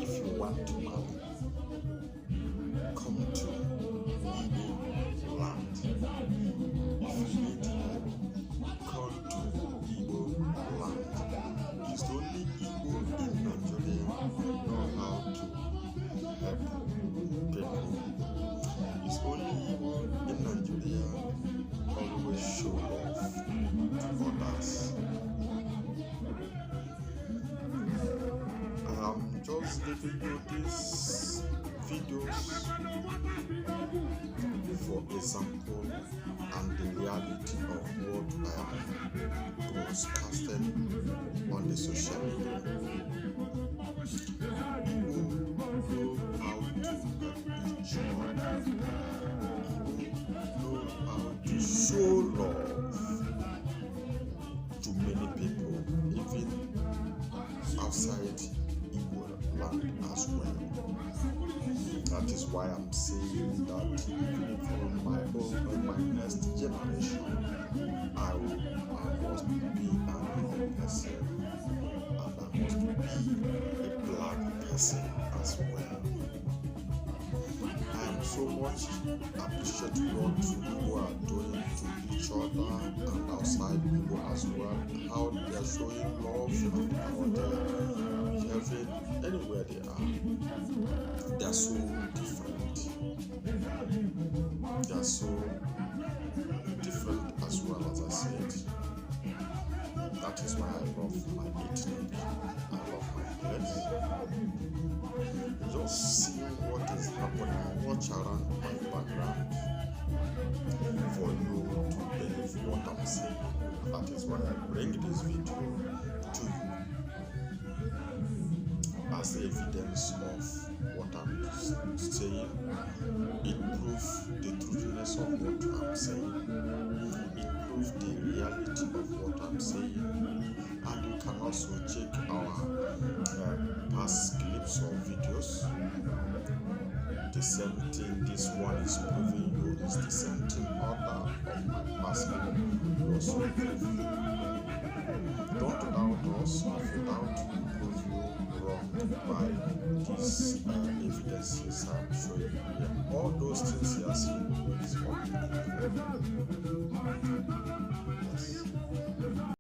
If you want to marry, come to Igbo land. If you need help, come to Igbo land. It's only Igbo in Nigeria who know how to help people. It's only Igbo in Nigeria always show love to others. I'm just giving you these videos for example and the reality of what I am broadcasting on the social media. People know how to help each other. People know how to show love to many people, even outside Igbo land as well. That is why I'm saying that even from my next generation, I must be an Igbo person and I must be a black person as well. I am so much appreciate what people are doing to each other and outside people as well, how they are showing love and how they are behaving anywhere they are. They are so different. They are so different as well, as I said. That is why I love my ethnic. I love my place. Just see what is happening. Watch around my background for you to believe what I'm saying. That is why I bring this video to you as evidence of what I'm saying. It proves the truthiness of what I'm saying. It proves the reality of what I'm saying. And you can also check our past clips or videos. The same thing this one is proving you is the same thing other of my past clip will also prove you. Don't doubt us. If you doubt, we prove you wrong by these evidences I'm showing you here. All those things you are seeing is what you do. Yes.